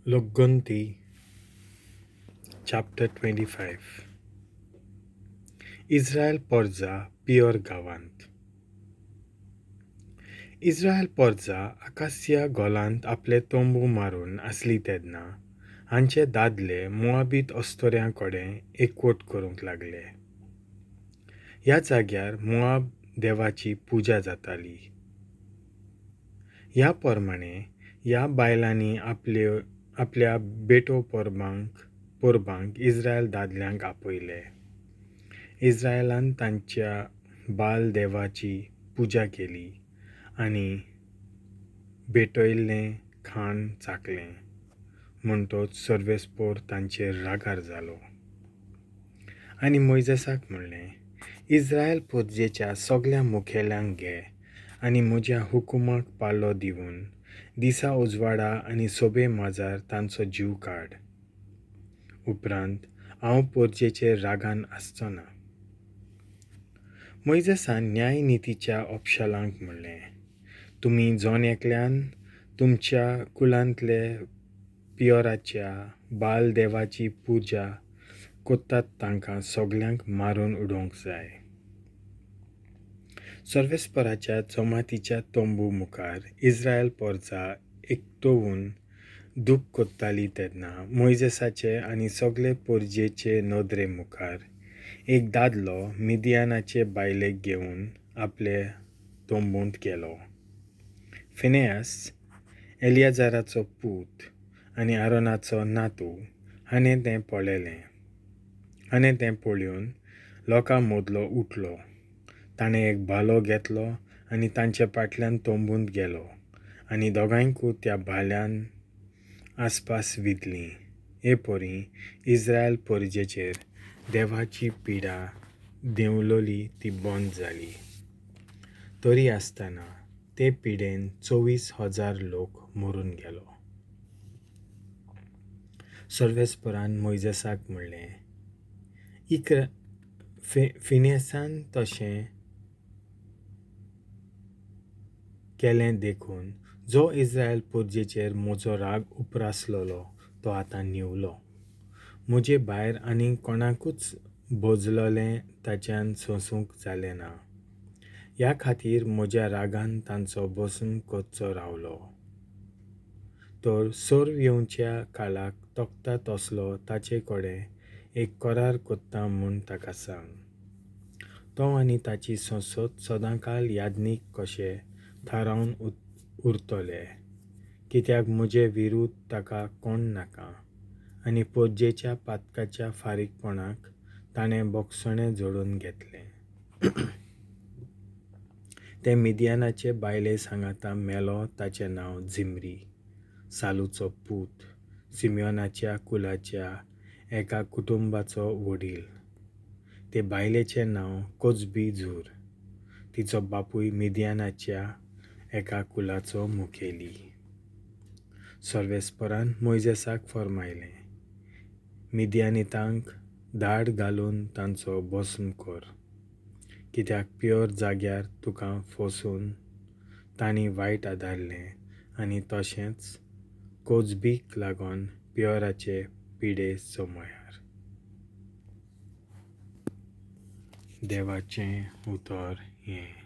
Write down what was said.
Lokgontti, chapter 25. Israel Porza, Peor Gavant. Israel पोर्जा आकाशिया गोलांत आपले तोंबू मारून आसली तेदना हांचे दादले मोआबीत अस्तोऱ्यां कडेन एकवट करूंक लागले. ह्या जाग्यार मोआब देवाची पुजा जाताली. ह्या प्रमाणे ह्या बायलांनी आपल्या बेटो पोरबांक इस्रायल दादल्यांक आपयले. इस्रायलान तांच्या बाल देवाची पुजा केली आनी भेटयल्लें खाण चाखलें. म्हणटच सर्वेस्पोर तांचेर रागार जालो. आनी मोइजेसाक म्हणलें, इस्रायल पोरजेच्या सगळ्या मुखेल्यांक घे आनी म्हज्या हुकुमाक पालो दिवन दिसा उजवाडा आनी सोबे माजार तांचो जीव काड. उपरांत हांव पोरजेचेर रागान आसचो ना. मोइजेसान न्याय नितीच्या ऑफिशलांक म्हणलें, तुमी जोन एकल्यान तुमच्या कुलांतले पियोराच्या बाल देवाची पुजा कोत्तात तांकां सगळ्यांक मारून उडोवंक जाय. सर्वेस्पराच्या जमातीच्या तोंबू मुखार इस्रायल पोर्जा एकटोवून दूख कोत्ताली तेदना मोइजेसाचे आनी सगळे पोरजेचे नodrê मुखार एक दादलो मिdia-nachê बाilek घेवन आपले tombunt गेलो. फिनेयास, एलियाजाराचो पूत आनी आरोनाचो नatu हाणें तें पळयलें. हाणें तें पळोवन लोकां मदलो उठलो. ताणें एक भालो घेतलो आनी तांचे फाटल्यान tombunt गेलो आनी दोगांयकू त्या भाल्यान आसपास विधलीं. हे पोरी इस्रायल पोरजेचेर देवाची पिडा देंवलोली ती बंद जाली. तरी आसतना ते पिडेन 24,000 लोक मरून गेलो. सर्वेस्परान मोइजेसाक म्हणलें, फिनेयासान तशें केलें देखून जो इस्रायल पोरजेचेर म्हजो राग उपरासलोलो तो आतां निवलो. म्हजे भायर आनी कोणाकूच भोजलोलें ताच्यान सोंसूंक जालें ना. ह्या खातीर म्हज्या रागान तांचो बसून कोचो रावलो. तर सोर्व येवच्या काळाक तोखता तसलो ताचे कडेन एक करार कोत्ता म्हूण ताका सांग. तो आनी ताची संसद सदांकाळ यादनीक कशे थारावन उरतले, कित्याक म्हजे विरुद्ध ताका कोण नाका आनी पोरजेच्या पातकाच्या फारीकपणाक ताणें बोगसणें जोडून घेतलें. ते मिdia-nachê बायले सांगाता मेलो ताचें नांव जिम्री, सालूचो पूत, सिमेयोनाच्या कुलाच्या एका कुटुंबाचो वडील. ते बायलेचें नांव कोजबी झूर. तिचो बापूय मिdia-nachêच्या एका कुलाचो मुखेली. सर्वेस्परान मोइजेसाक फर्मायलें, मिद्यानितांक धाड घालून तांचो भस्म कर, कित्याक पेor जाग्यार तुका फोसून तांणी वायट आदारलें आनी तशेंच कोजबीक लागून पेoराचे पिडे सोमयार. देवाचें उतर हें.